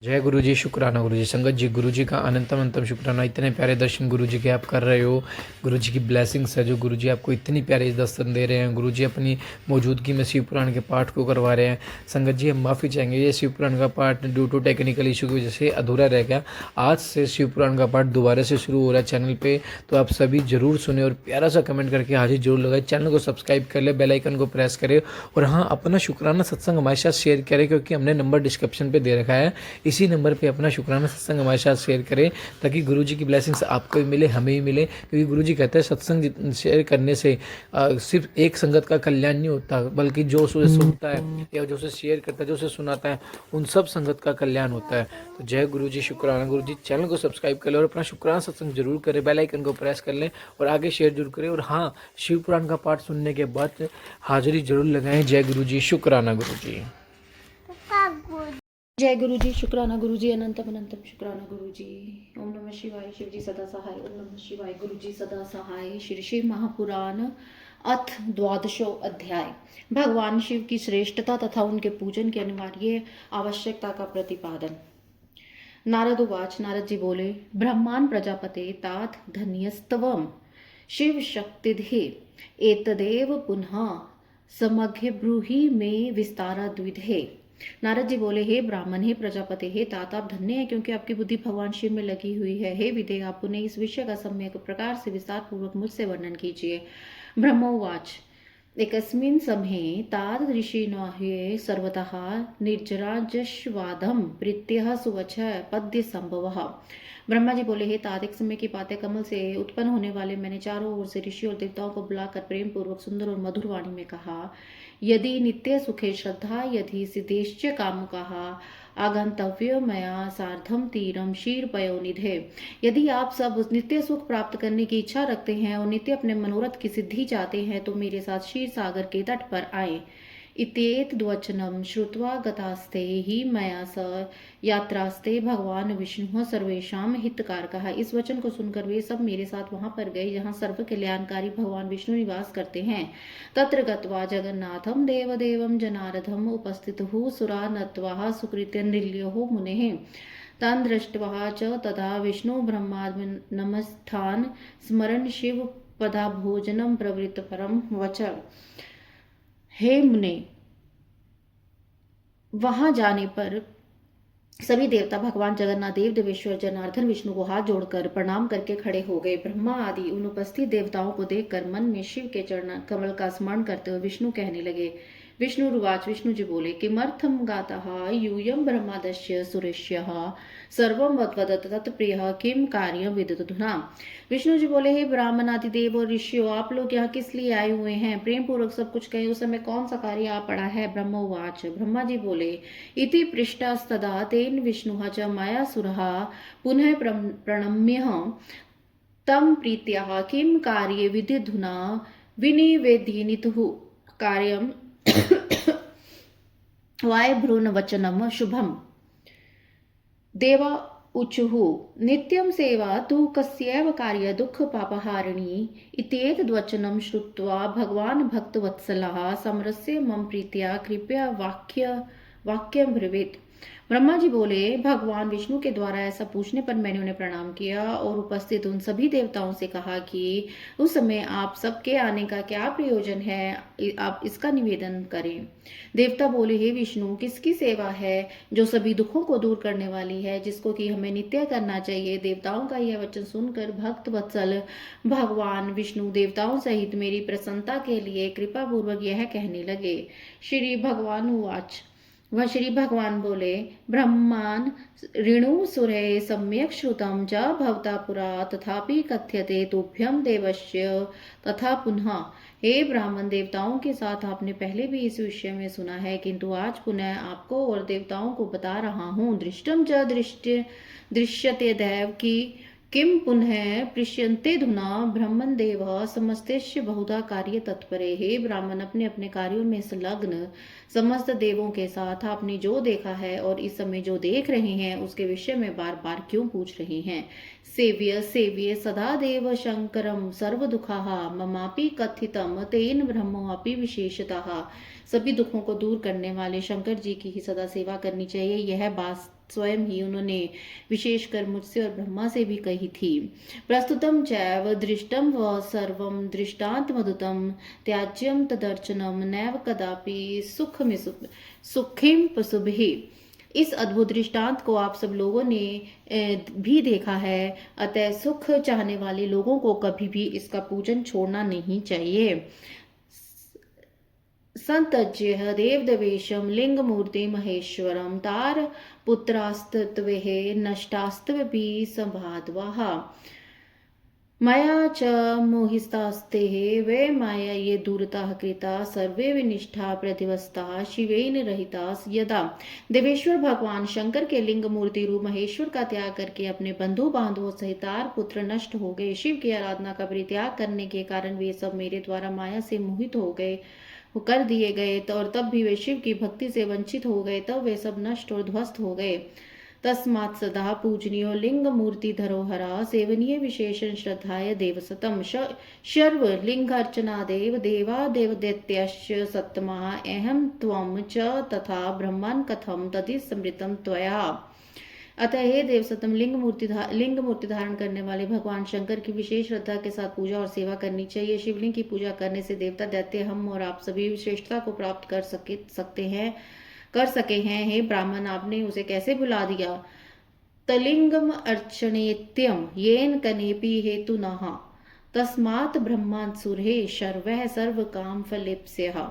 जय गुरु जी, शुक्राना गुरु जी। संगत जी, गुरु जी का अनंतम अंतम शुक्राना। इतने प्यारे दर्शन गुरु जी के आप कर रहे हो। गुरु जी की ब्लेसिंग्स है जो गुरु जी आपको इतनी प्यारे दर्शन दे रहे हैं। गुरु जी अपनी मौजूदगी में शिव पुराण के पाठ को करवा रहे हैं। संगत जी, हम माफ़ी चाहेंगे, ये शिव पुराण का पाठ ड्यू टू टेक्निकल इशू की वजह से अधूरा रह गया। आज से शिव पुराण का पाठ दोबारा से शुरू हो रहा है चैनल पर, तो आप सभी ज़रूर सुने और प्यारा सा कमेंट करके हाजिर जरूर लगाए। चैनल को सब्सक्राइब कर ले, बेल आइकन को प्रेस करें और हाँ, अपना शुक्राना सत्संग हमारे साथ शेयर करें, क्योंकि हमने नंबर डिस्क्रिप्शन पे दे रखा है। इसी नंबर पे अपना शुक्राना सत्संग हमारे साथ शेयर करें, ताकि गुरु जी की ब्लेसिंग्स आपको भी मिले, हमें भी मिले। क्योंकि गुरु जी कहते हैं सत्संग शेयर करने से सिर्फ एक संगत का कल्याण नहीं होता, बल्कि जो उसे सुनता है या जो उसे शेयर करता है, जो उसे सुनाता है, उन सब संगत का कल्याण होता है। तो जय गुरु जी, शुक्राना गुरु जी। चैनल को सब्सक्राइब कर लें और अपना शुक्राना सत्संग जरूर करें, बेल आइकन को प्रेस कर लें और आगे शेयर जरूर करें। और हाँ, शिव पुराण का पाठ सुनने के बाद हाजिरी जरूर लगाएं। जय गुरु जी, शुक्राना गुरु जी। जय गुरु जी, शुक्राना गुरु जी, अनंतम अनंतम शुक्राना गुरु जी। ओम नमः शिवाय। शिव जी सदा सहाय। ओम नमः शिवाय। गुरु जी सदा सहाय। श्री शिव महापुराण अथ द्वादशो अध्याय। भगवान शिव की श्रेष्ठता तथा उनके पूजन की अनिवार्य आवश्यकता का प्रतिपादन। नारद उवाच। नारद जी बोले, ब्रह्मांड प्रजापते तात धन्यस्तवम शिव शक्तिधि एतदेव पुनः समग्र ब्रूहि में विस्तारा द्विधे। नारद जी बोले, हे ब्राह्मण, हे प्रजापति, हे तात, आप धन्य है क्योंकि आपकी बुद्धि भगवान शिव में लगी हुई है। हे विदे, आप पुनः इस विषय का सम्यक प्रकार से विस्तार पूर्वक मुझसे वर्णन कीजिए। ब्रह्मोवाच। एकस्मिन् समये तात ऋषिणः सर्वतः निर्जराजस्वादं प्रीत्यः सुवच पद्य संभवः। ब्रह्मा जी बोले, हे तात, एक समय की बात है। कमल से उत्पन्न होने वाले मैंने चारों ओर से ऋषि और देवताओं को बुलाकर प्रेम पूर्वक सुंदर और मधुर वाणी में कहा, यदि नित्य सुखे श्रद्धा, यदि सिद्धेश्च कामुकाः आगंतव्य मया सार्धम तीरम शीर पयोनिधे। यदि आप सब नित्य सुख प्राप्त करने की इच्छा रखते हैं और नित्य अपने मनोरथ की सिद्धि चाहते हैं, तो मेरे साथ क्षीर सागर के तट पर आए। इत्येतद्वचनं श्रुत्वा गतास्ते हि मया स यात्रास्ते भगवान विष्णु सर्वेषां हितकारकः। इस वचन को सुनकर वे सब मेरे साथ वहां पर गए जहां सर्व कल्याणकारी भगवान विष्णु निवास करते हैं। तत्र गत्वा जगन्नाथं देवदेवं जनार्दनम् उपस्थितः सुरा नत्वा सुकृत्य नृल्यो मुनेः। तान् दृष्ट्वा च तदा विष्णु ब्रह्मानमस्थान् स्मरन् शिव पदाभोजनं प्रवृत्त परम वच। हे मुने, वहां जाने पर सभी देवता भगवान जगन्नाथ, देव देवेश्वर जनार्दन विष्णु को हाथ जोड़कर प्रणाम करके खड़े हो गए। ब्रह्मा आदि उन उपस्थित देवताओं को देखकर मन में शिव के चरण कमल का स्मरण करते हुए विष्णु कहने लगे। विष्णुरुवाच। विष्णु जी बोले, किमर्थम गातः यूयं ब्रह्मादस्य सुरेश्यः सर्वं वदत तत्प्रियः किम कार्यं विदधुना। विष्णु जी बोले, हे ब्राह्मण आदि देव और ऋषियों, आप लोग यहाँ किस लिए आए हुए हैं? प्रेम पूर्वक सब कुछ कहे, उस समय कौन सा कार्य आ पड़ा है? ब्रह्मोवाच। ब्रह्मा जी बोले, इति पृष्टास्तदा तेन विष्णुः च मायासुरः पुनः प्रणम्य तम प्रीत्याः किम कार्ये विदधुना विनिवेदयितुः कार्यं वायभ्रूणवचनम शुभम। देवा उचुः, नित्यं सेवा तु कस्यैव कार्य दुःख पापहारिणी। इत्येतद्वचनं श्रुत्वा भगवान् भक्तवत्सलः समरस्य मम प्रीत्या कृपया वाक्यं ब्रवीत्। ब्रह्मा जी बोले, भगवान विष्णु के द्वारा ऐसा पूछने पर मैंने उन्हें प्रणाम किया और उपस्थित उन सभी देवताओं से कहा कि उस समय आप सबके आने का क्या प्रयोजन है, आप इसका निवेदन करें। देवता बोले, हे विष्णु, किसकी सेवा है जो सभी दुखों को दूर करने वाली है, जिसको कि हमें नित्य करना चाहिए। देवताओं का यह वचन सुनकर भक्त वत्सल भगवान विष्णु देवताओं सहित मेरी प्रसन्नता के लिए कृपा पूर्वक यह कहने लगे। श्री भगवान उवाच। वह श्री भगवान बोले, ब्रह्मान् ऋणु सुरे सम्यक श्रुतं च भवता पुरा तथापि कथ्यते तुभ्यं देवस्य तथा पुनः। हे ब्राह्मण, देवताओं के साथ आपने पहले भी इस विषय में सुना है, किंतु आज पुनः आपको और देवताओं को बता रहा हूँ। दृष्टम च दृश्यते दैव की किम पुनः पृश्यन्ते धुना ब्रह्मण देव समस्तेश्य बहुधा कार्य तत्परे। हे ब्राह्मण, अपने अपने कार्यों में संलग्न समस्त देवों के साथ आपने जो देखा है और इस समय जो देख रहे हैं, उसके विषय में बार बार क्यों पूछ रहे हैं? सेव्य सेव्य सदा देव शंकरम सर्व दुखाः ममापि कथितम तेन ब्रह्मोऽपि विशेषतः। सभी दुखों को दूर करने वाले शंकर जी की ही सदा सेवा करनी चाहिए, यह स्वयं ही उन्होंने विशेषकर मुझसे और ब्रह्मा से भी कही थी। प्रस्तुतम चैव दृष्टम व सर्वम दृष्टान्तमद्भुतं त्याज्यम तदर्चनम नैव कदापि सुखिम पशुभिः। इस अद्भुत दृष्टांत को आप सब लोगों ने भी देखा है, अतः सुख चाहने वाले लोगों को कभी भी इसका पूजन छोड़ना नहीं चाहिए। संतज्य देवदेवेशम लिंगमूर्ति महेश्वरम तार पुत्रास्तत्वे नष्टास्तवपि संभाद्वाः मया च मोहिस्तास्ते वे माया ये दूरता कृता सर्वे विनिष्ठा प्रतिवस्था शिवेन रहिता यदा। देवेश्वर भगवान शंकर के लिंग मूर्ति रूप महेश्वर का त्याग करके अपने बंधु बांधवों सहित तार पुत्र नष्ट हो गए। शिव की आराधना का परित्याग करने के कारण वे सब मेरे द्वारा माया से मोहित हो गए कर दिए गए, तो और तब भी वे शिव की भक्ति से वंचित हो गए, तब वे सब नष्ट और ध्वस्त हो गए। तस्मात् सदा पूजनीयो लिंग मूर्ति धरोहरा सेवनीय विशेषण श्रद्धाय देवसतम शर्व लिंग अर्चना देव देवा देव दैत्यश्च सत्तमा अहम त्वम च तथा ब्रह्मन् कथम तदि स्मृतम त्वया। अतः हे देवसतम लिंग मूर्ति धारण करने वाले भगवान शंकर की विशेष श्रद्धा के साथ पूजा और सेवा करनी चाहिए। शिवलिंग की पूजा करने से देवता दैत्य हम और आप सभी श्रेष्ठता को प्राप्त कर सके हैं। हे ब्राह्मण, आपने उसे कैसे भुला दिया। तलिंगम अर्चनेत्यम येन कनेपि हेतु नहा तस्मात् ब्रह्मांसुरे शर्वः सर्व काम फलेप्स्यः।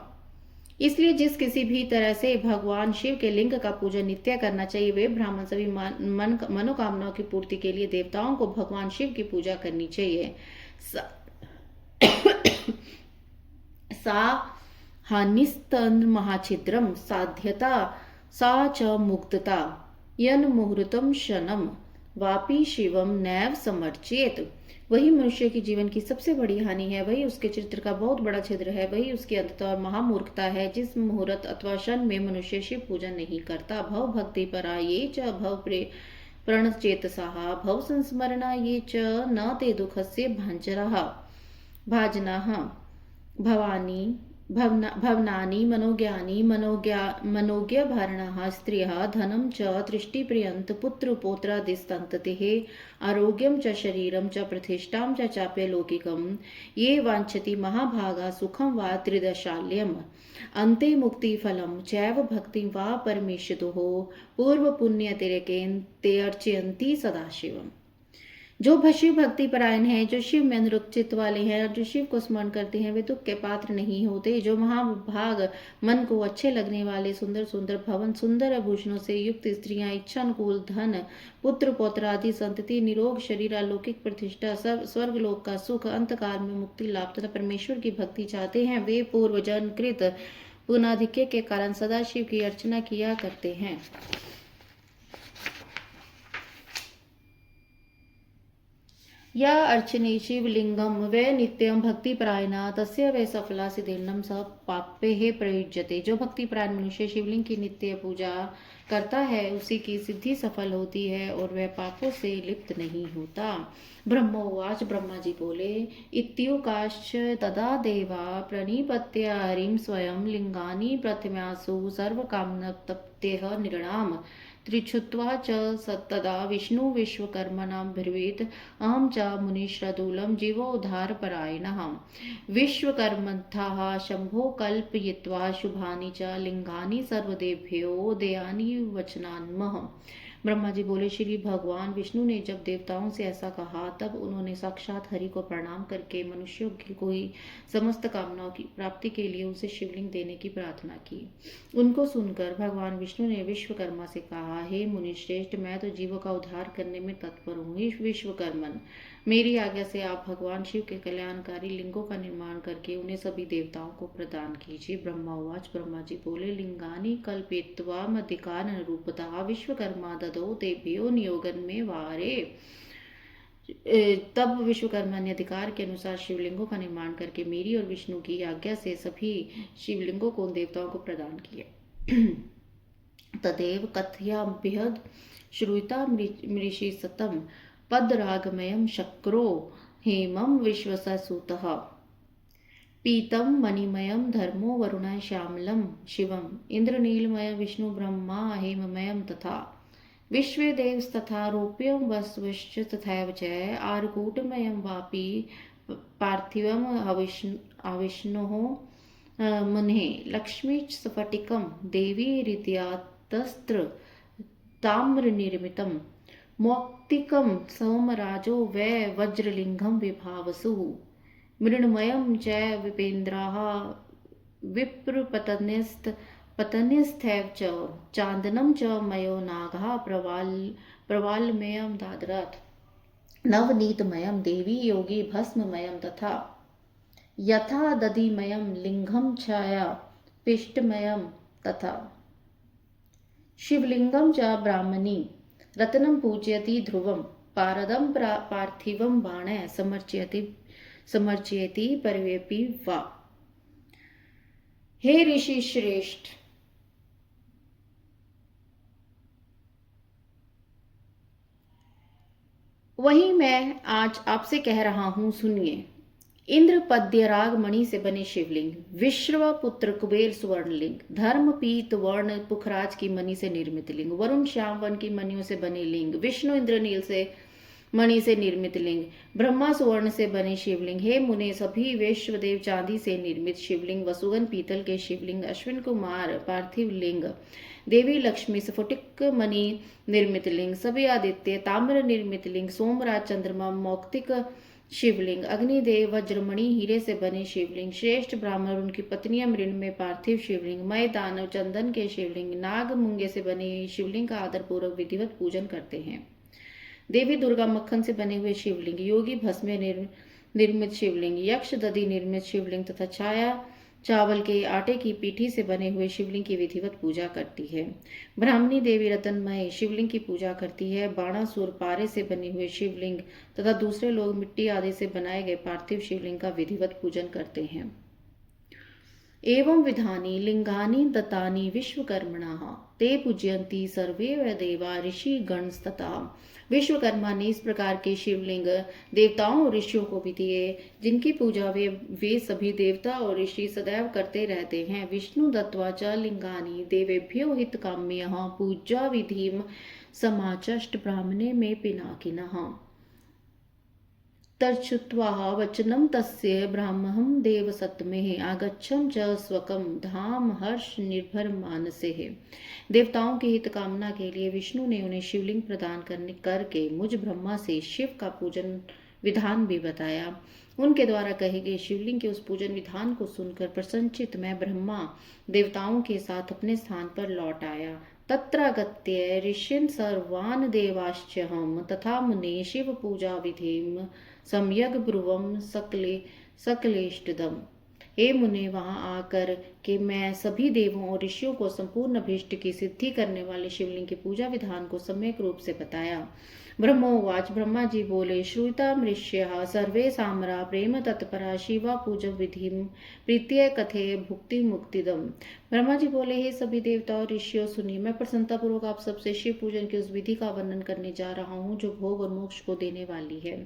इसलिए जिस किसी भी तरह से भगवान शिव के लिंग का पूजन नित्य करना चाहिए, वे ब्राह्मण सभी मनोकामनाओं की पूर्ति के लिए देवताओं को भगवान शिव की पूजा करनी चाहिए। सा हानिस्तन महाछिद्रम साध्यता सा च मुक्तता यन मुहूर्तम शनम वापि शिवम नैव समर्चेत। वही मनुष्य की जीवन की सबसे बड़ी हानि है, वही उसके चित्र का बहुत बड़ा छिद्र है, वही उसकी अंधता और महामूर्खता है जिस मुहूर्त अथवा क्षण में मनुष्य शिव पूजन नहीं करता। भव भक्ति परा ये च भव प्रणचेतसाः भव संस्मरणा ये च न ते दुःखस्य भाजनाः भवानी भवनानि मनोज्ञानि मनोज्ञभरणाः स्त्रियः धनं च तृष्टिप्रियन्त पुत्रपौत्रादिस्तन्ततिः आरोग्यं च शरीरं च प्रतिष्ठां च चाप्यलौकिकं ये वाञ्छति महाभागा सुखं वा त्रिदशाल्यम् अन्ते मुक्तिफलं चैव भक्तिं वा परमेष्ठुः पूर्वपुण्यतिरेकेन ते अर्चयन्ति सदाशिवम्। जो शिव भक्ति परायण है, जो शिव में अनुरक्त चित्त वाले हैं और जो शिव को स्मरण करते हैं, वे दुख के पात्र नहीं होते। जो महाभाग मन को अच्छे लगने वाले सुंदर सुंदर भवन, सुंदर आभूषणों से युक्त स्त्रियां, इच्छानुकूल धन, पुत्र पौत्र आदि संतति, निरोग शरीर, अलौकिक प्रतिष्ठा, सब स्वर्गलोक का सुख, अंतकाल में मुक्ति लाभ तथा परमेश्वर की भक्ति चाहते हैं, वे पूर्व जन्म कृत पुण्याधिक्य के कारण सदा शिव की अर्चना किया करते हैं। या अर्चने शिवलिंगम वे नित्यम भक्तिपरायणा तस्य वे सफला सिद्धिर्नम स पापे प्रयुज्यते। जो भक्तिपरायण मनुष्य शिवलिंग की नित्य पूजा करता है, उसी की सिद्धि सफल होती है और वह पापों से लिप्त नहीं होता। ब्रह्मोवाच, ब्रह्मा जी बोले, इत्युकाश्च तदा देवा प्रणिपत्य हरिं स्वयं लिंगानि प्रथमासु सर्वकामनतप्तेः निर्णाम त्रिच्छुत्वा च तदा विष्णु विश्वकर्मणां ब्रवीत अहं च मुनिश्रदूलं जीवोद्धारपरायणः विश्वकर्मन्थः शम्भो कल्पयित्वा शुभानि च लिंगानि सर्वदेभ्यो देयानि वचनान्मः। ब्रह्मा जी बोले, श्री भगवान विष्णु ने जब देवताओं से ऐसा कहा, तब उन्होंने साक्षात हरि को प्रणाम करके मनुष्यों की कोई समस्त कामनाओं की प्राप्ति के लिए उसे शिवलिंग देने की प्रार्थना की। उनको सुनकर भगवान विष्णु ने विश्वकर्मा से कहा, हे मुनिश्रेष्ठ, मैं तो जीवों का उद्धार करने में तत्पर हूँ। विश्वकर्मन, मेरी आज्ञा से आप भगवान शिव के कल्याणकारी लिंगों का निर्माण करके उन्हें सभी देवताओं को प्रदान कीजिए। ब्रह्मावाच, ब्रह्मा जी बोले, लिंगानि कल्पयित्वा मधिकार अनुरूपतः विश्वकर्मा ददौ तेभ्यो नियोगन में वारे। तब विश्वकर्मा ने अधिकार के अनुसार शिवलिंगों का निर्माण करके मेरी और विष्णु की आज्ञा से सभी शिवलिंगों को उन देवताओं को प्रदान किया। तदेव कथयाभ्यद श्रूयता मृषि सतम पदरागमयं शक्रो हेमं विश्वससूतः पीतं मणिमयं धर्मो वरुण श्यामलं शिवम् इंद्रनीलमय विष्णु ब्रह्मा हेममयं तथा विश्वे देवस्तथा रूप्यं वस्वश्च तथैव च आर्कूटमयं वापि पार्थिवम् अविष्णोः मुनेः लक्ष्मीस्फटिकं देवीरित्यातस्त्र ताम्रनिर्मितं मौक्तिकं सोमराजो वै वज्रलिङ्गं विभावसुः मृण्मयं च विपेन्द्राः पतन्यस्थैव च चान्दनं च मयो नागः प्रवालमयं दादरथ नवनीतमयं देवी योगी भस्ममयं तथा यथा दधिमयं लिङ्गं छाया पिष्टमयं तथा शिवलिङ्गं च ब्राह्मणी रत्नं पूजयति ध्रुवं पारदं पार्थिवं बाणः समर्चयति पर्वेपि वा। हे ऋषि श्रेष्ठ, वही मैं आज आपसे कह रहा हूं, सुनिए। इंद्र पद्यराग मणि से बने शिवलिंग, विश्व पुत्र कुबेर सुवर्णलिंग, धर्म पीत वर्ण पुखराज की मणि से निर्मित लिंग, वरुण श्याम वन की मणियों से बने लिंग, विष्णु इंद्रनील से मणि से निर्मित लिंग, ब्रह्मा सुवर्ण से बने शिवलिंग, हे मुने सभी वैश्वदेव चांदी से निर्मित शिवलिंग, वसुगन पीतल के शिवलिंग, अश्विन कुमार पार्थिव लिंग, देवी लक्ष्मी स्फटिक मणि निर्मित लिंग, सभी आदित्य ताम्र निर्मित लिंग, सोमराज चंद्रमा मौक्तिक शिवलिंग, अग्निदेव वज्रमणि हीरे से बने शिवलिंग, श्रेष्ठ ब्राह्मण उनकी पत्नियां मृण में पार्थिव शिवलिंग, मय दानव चंदन के शिवलिंग, नाग मूंगे से बने शिवलिंग का आदर पूर्वक विधिवत पूजन करते हैं। देवी दुर्गा मक्खन से बने हुए शिवलिंग, योगी भस्म निर्मित शिवलिंग, यक्ष दधि निर्मित शिवलिंग तथा छाया चावल के आटे की पीठी से बने हुए शिवलिंग की विधिवत पूजा करती है। ब्राह्मणी देवी रतनमय शिवलिंग की पूजा करती है। बाणासुर पारे से बने हुए शिवलिंग तथा दूसरे लोग मिट्टी आदि से बनाए गए पार्थिव शिवलिंग का विधिवत पूजन करते हैं। एवं विधानी लिंगानि दत्तानि विश्वकर्मणः ते पूजयन्ति सर्वे देवा ऋषि गणस्तथा। विश्वकर्मा ने इस प्रकार के शिवलिंग देवताओं और ऋषियों को भी दिए, जिनकी पूजा वे सभी देवता और ऋषि सदैव करते रहते हैं। विष्णु दत्त्वा च लिंगानि देवेभ्यो हितकाम्यः पूजा विधिं समाचष्ट ब्राह्मणे में पिनाकिनः तच्छ्रुत्वा वचनं तस्य ब्राह्मणं देवसत्तमेः आगच्छं च स्वकं धाम हर्ष निर्भर मानसेः। देवताओं की हित कामना के लिए विष्णु ने उन्हें शिवलिंग प्रदान करके मुझ ब्रह्मा से शिव का पूजन विधान भी बताया। उनके द्वारा कहे गए शिवलिंग के उस पूजन विधान को सुनकर प्रसन्नचित्त मैं ब्रह्मा देवताओं के साथ अपने स्थान पर लौट आया। तत्रागत्य ऋषीन् सर्वान् देवाश्चहं तथा मुने शिव पूजा विधिं सम्यग ब्रुवम सकलेष्टदम। हे मुने, वहां आकर के मैं सभी देवों और ऋषियों को संपूर्ण अभीष्ट की सिद्धि करने वाले शिवलिंग के पूजा विधान को सम्यक रूप से बताया। ब्रह्मोवाच, ब्रह्मा जी बोले, श्रूता मृष्या सर्वे सामरा प्रेम तत्परा शिवा पूजा विधि प्रीत्य कथे भुक्ति मुक्तिदम। ब्रह्मा जी बोले, हे सभी देवता और ऋषियों, सुनिए, मैं प्रसन्नता पूर्वक आप सबसे शिव पूजन की उस विधि का वर्णन करने जा रहा हूँ जो भोग और मोक्ष को देने वाली है।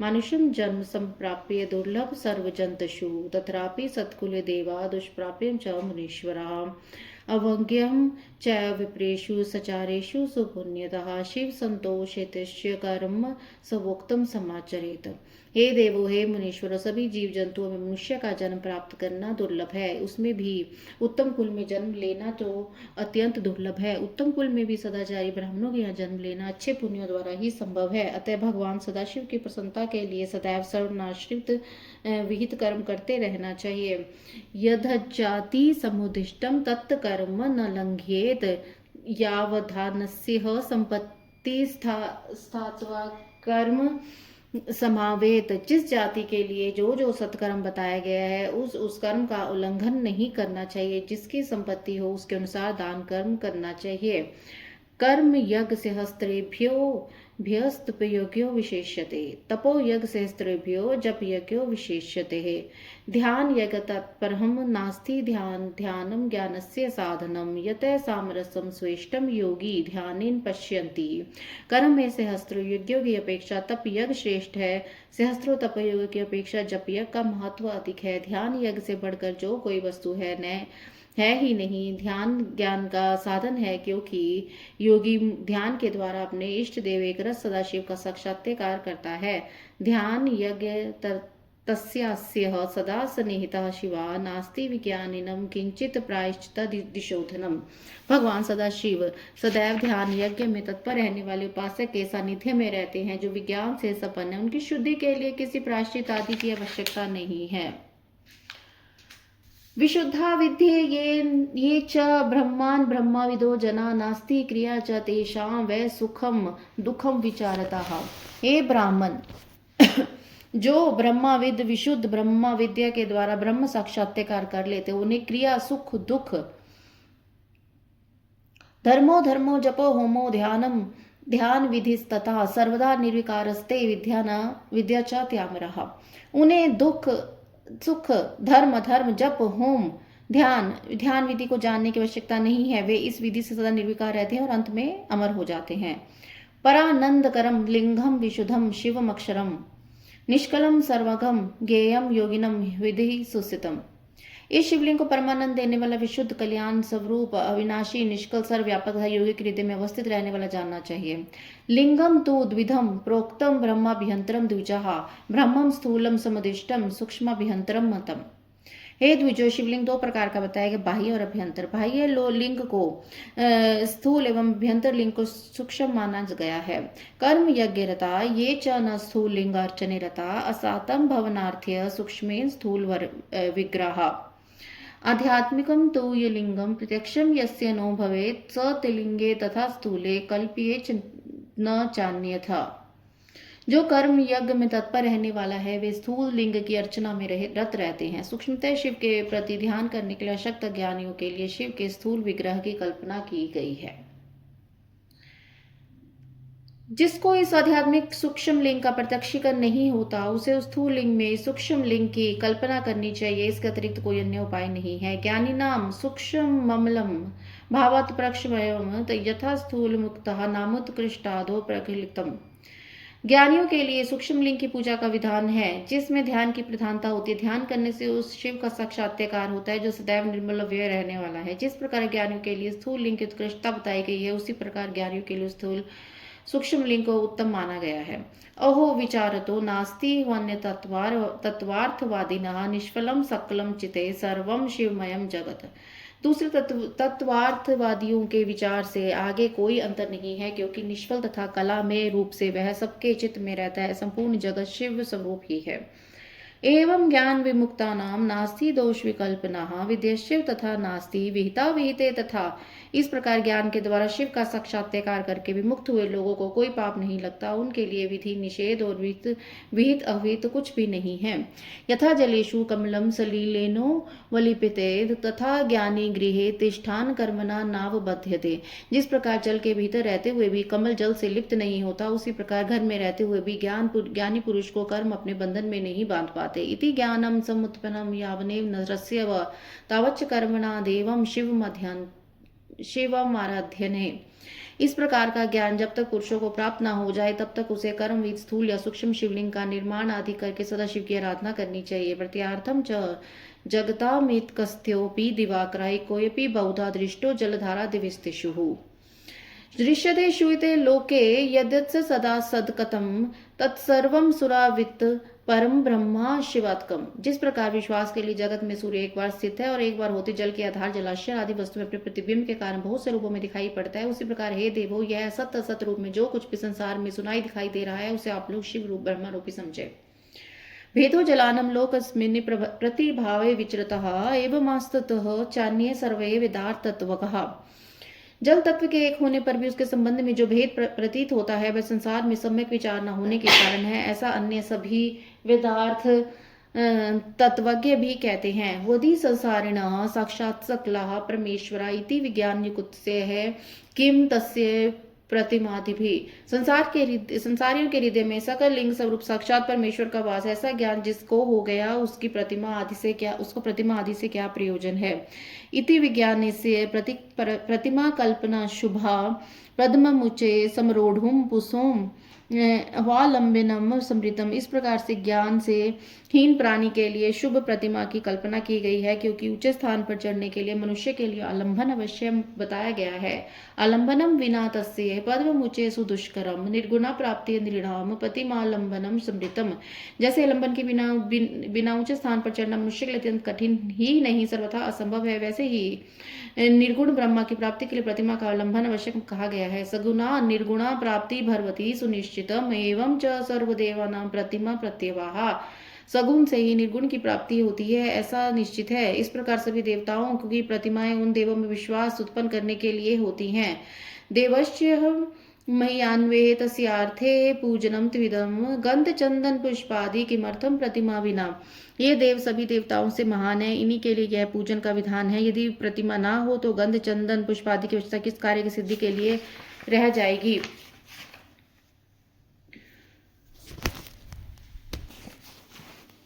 मानुषम जन्म संप्राप्य दुर्लभ सर्वजंतुषु तथापि सत्कुले देवा दुष्प्राप्यं च मुनीश्वरा अवज्ञं च विप्रेषु सचारेषु सुपुण्यतः शिव संतोषितस्य कर्म सवोक्तम समाचरेत। हे देवो, हे मुनीश्वरों, सभी जीव जंतुओं में मनुष्य का जन्म प्राप्त करना दुर्लभ है, उसमें भी उत्तम कुल में जन्म लेना तो अत्यंत दुर्लभ है। उत्तम कुल में भी सदाचारी ब्राह्मणों के यहाँ जन्म लेना अच्छे पुण्यों द्वारा ही संभव है। अतः भगवान सदाशिव की प्रसन्नता के लिए सदैव सर्वनाश्रित विहित कर्म करते रहना चाहिए। यद्जाति समुदिष्टम तत्कर्म न लंघ्येत यावधानस्य संपत्ति स्थात्वा कर्म समावेत। जिस जाति के लिए जो सत्कर्म बताया गया है उस कर्म का उल्लंघन नहीं करना चाहिए। जिसकी संपत्ति हो उसके अनुसार दान कर्म करना चाहिए। कर्म यज्ञ सहस्त्रेभ्यो भ्यस्तपयोग्यो विशेष्यते तपो यज्ञ सहस्त्रेभ्यो जप यज्ञो विशेष्यते। ध्यान यज्ञ तत्परम नास्ति ध्यानम ज्ञानस्य साधनम यतः सामरसम स्वेष्टम योगी ध्यानेन पश्यन्ति। कर्म में सहस्त्रों यज्ञों की अपेक्षा तप यज्ञ श्रेष्ठ है। सहस्त्रों तप यज्ञ की अपेक्षा जप यज्ञ का महत्व अधिक है। ध्यान यज्ञ से बढ़कर जो कोई वस्तु है न है ही नहीं। ध्यान ज्ञान का साधन है, क्योंकि योगी ध्यान के द्वारा अपने इष्ट देव एक रस सदाशिव का साक्षात्कार करता है। ध्यान यज्ञ तस्यास्यः सदा सन्निहितः शिवा नास्ति विज्ञानिनं किंचित प्रायश्चित दिशोधनम। भगवान सदाशिव सदैव ध्यान यज्ञ में तत्पर रहने वाले उपासक के सानिध्य में रहते हैं, जो विज्ञान से संपन्न है। उनकी शुद्धि के लिए किसी प्रायश्चित आदि की आवश्यकता नहीं है। विशुद्धा विद्ये ये च ब्रह्मान् ब्रह्मविदो जना नास्ति क्रिया च तेषां वै सुखम दुखम विचारतः। हे ब्राह्मण, जो ब्रह्मविद विशुद्ध ब्रह्म विद्या के द्वारा ब्रह्म साक्षात्कार कर लेते, उन्हें क्रिया सुख दुख धर्मो धर्मो जपो होमो ध्यानम ध्यान विधिस्तथा सर्वदा निर्विकारस्ते विद्या च त्यामरः। उन्हें दुख सुख धर्म धर्म जप होम ध्यान विधि को जानने की आवश्यकता नहीं है। वे इस विधि से सदा निर्विकार रहते हैं और अंत में अमर हो जाते हैं। परानंदकरम लिंगम विशुद्धम शिवम अक्षरम निष्कलम सर्वगम ज्ञेयम योगिनम विधि सुसितम। इस शिवलिंग को परमानंद देने वाला विशुद्ध कल्याण स्वरूप अविनाशी निष्कल सर्वव्यापक तथा योगिक हृदय में अवस्थित रहने वाला जानना चाहिए। लिंगम तु द्विधम प्रोक्तम ब्रह्माभ्यंतरम द्विजः ब्रह्मम स्थूलम समुदिष्टम सूक्ष्माभ्यंतरम मतम। हे द्विजो, शिवलिंग दो प्रकार का बताया गया, बाह्य और अभ्यंतर। बाह्य लिंग को स्थूल एवं अभ्यंतर लिंग को सूक्ष्म माना गया है। कर्म यज्ञ रता ये च न स्थूल लिंग अर्चने रता असातम भवनार्थ्य सूक्ष्मेन स्थूल विग्रह। आध्यात्मिकम तु ये लिंगम प्रत्यक्षम यस्य नो भवेत् स तिलिंगे तथा स्थूले कल्प्ये न चान्यथा। जो कर्म यज्ञ में तत्पर रहने वाला है, वे स्थूल लिंग की अर्चना में रत रहते हैं। सूक्ष्मतः शिव के प्रति ध्यान करने के लिए अशक्त ज्ञानियों के लिए शिव के स्थूल विग्रह की कल्पना की गई है। जिसको इस आध्यात्मिक सूक्ष्म लिंग का प्रत्यक्षीकरण नहीं होता, उसे उस स्थूल लिंग में सूक्ष्म लिंग की कल्पना करनी चाहिए। इसके अतिरिक्त कोई अन्य उपाय नहीं है। ज्ञानी नाम सूक्ष्म ममलम भावत प्रक्षमयम यथा स्थूल मुक्तः नामुत्कृष्टादो प्रकलितम। ज्ञानियों के लिए सूक्ष्म लिंग की पूजा का विधान है, जिसमें ध्यान की प्रधानता होती है। ध्यान करने से उस शिव का साक्षात्कार होता है, जो सदैव निर्मल व्यय रहने वाला है। जिस प्रकार ज्ञानियों के लिए स्थूल लिंग की उत्कृष्टता बताई गई है, उसी प्रकार ज्ञानियों के लिए स्थूल सूक्ष्म लिंग को उत्तम माना गया है। अहो विचारतो नास्ति वन्य तत्वार्थवादिनः निष्फलम सकलम चिते सर्वम शिवमयम जगत। दूसरे तत्वार्थवादियों के विचार से आगे कोई अंतर नहीं है, क्योंकि निष्फल तथा कलामय रूप से वह सबके चित्त में रहता है। संपूर्ण जगत शिव स्वरूप ही है। एवं ज्ञान विमुक्तानां नास्ति दोष विकल्पना विद्यशिव तथा नास्ति विहिता विहिते तथा। इस प्रकार ज्ञान के द्वारा शिव का साक्षात्कार करके विमुक्त हुए लोगों को कोई पाप नहीं लगता। उनके लिए विधि निषेध और विहित अविहित कुछ भी नहीं है। यथा जलेषु कमलम सलीलेनो वलिपिते तथा ज्ञानी गृहे तिष्ठान कर्मणा नावबध्यते। जिस प्रकार जल के भीतर रहते हुए भी कमल जल से लिप्त नहीं होता, उसी प्रकार घर में रहते हुए भी ज्ञानी पुरुष को कर्म अपने बंधन में नहीं बांध पाते। इति ज्ञानम समुत्पन्नम यावनेव नरस्य व तावच्च कर्मणा देवम शिवमाराध्यने। इस प्रकार का ज्ञान जब तक पुरुषों को प्राप्त न हो जाए, तब तक उसे कर्मविद स्थूल या सूक्ष्म शिवलिंग का निर्माण आदि करके सदा शिव की आराधना करनी चाहिए। प्रत्यार्थम च जगतामितकस्थ्योऽपि दिवाकराय कोऽपि बहुधा दृष्टो जलधारा दिविस्तिषुः। दृश्यते श्रूयते लोके यद्यत् सदा सदकतं तत्सर्वं सुरावित परम ब्रह्मा शिवात्कम। जिस प्रकार विश्वास के लिए जगत में सूर्य एक बार स्थित है और एक बार होते जल के आधार जलाशय आदि वस्तु में अपने प्रतिबिंब के कारण बहुत से रूपों में दिखाई पड़ता है, उसी प्रकार हे देवो, यह सत्य असत रूप में जो कुछ भी संसार में सुनाई दिखाई दे रहा है, उसे आप लोग शिव रूप ब्रह्मा रूपी समझे। भेदो जलानम लोकस्मिन् प्रतिभावे विचरतः एवमास्ततः चान्ये सर्वे वेदार्थत्वकः। जल तत्व के एक होने पर भी उसके संबंध में जो भेद प्रतीत होता है, वह संसार में सम्यक विचार न होने के कारण है। ऐसा अन्य सभी वेदार्थ तत्वज्ञ भी कहते हैं। वदि संसारिणः साक्षात् सकलः परमेश्वरा इति विज्ञानयुक्तस्य है किम तस्य प्रतिमादिभिः। संसारियों के हृदय में सकल लिंग स्वरूप साक्षात परमेश्वर का वास। ऐसा ज्ञान जिसको हो गया, उसको प्रतिमा आदि से क्या प्रयोजन है। इति विज्ञान से प्रतिमा कल्पना शुभा प्रथममुचे समरोढ़ुम पुसोम वालंबिनम समृतम। इस प्रकार से ज्ञान से हीन प्राणी के लिए शुभ प्रतिमा की कल्पना की गई है, क्योंकि ऊंचे स्थान पर चढ़ने के लिए मनुष्य के लिए आलंबन अवश्य बताया गया है। आलंबनम विना तस्य पद्ममुचे सुदुष्करम निर्गुणा प्राप्ति नृणाम प्रतिमालंबनम समृतम। जैसे आलंबन के बिना ऊंचे स्थान पर चढ़ना मनुष्य के लिए अत्यंत कठिन ही नहीं सर्वथा असंभव है, वैसे ही निर्गुण ब्रह्मा की प्राप्ति के लिए प्रतिमा का आलंबन आवश्यक कहा गया है। सगुणा निर्गुणा प्राप्ति भरवती सुनिश्चितम एवं च सर्वदेवानां प्रतिमा प्रत्यवाहा। सगुण से ही निर्गुण की प्राप्ति होती है, ऐसा निश्चित है। इस प्रकार सभी देवताओं की प्रतिमाएं उन देवों में विश्वास उत्पन्न करने के लिए होती हैं। देवश्च मह्यान्वे तस्यार्थे पूजनम त्विदम गंध चंदन पुष्पादि किमर्थम प्रतिमा विना। ये देव सभी देवताओं से महान है, इन्हीं के लिए यह पूजन का विधान है। यदि प्रतिमा ना हो तो गंध चंदन पुष्पादि की आवश्यकता किस कार्य की सिद्धि के लिए रह जाएगी।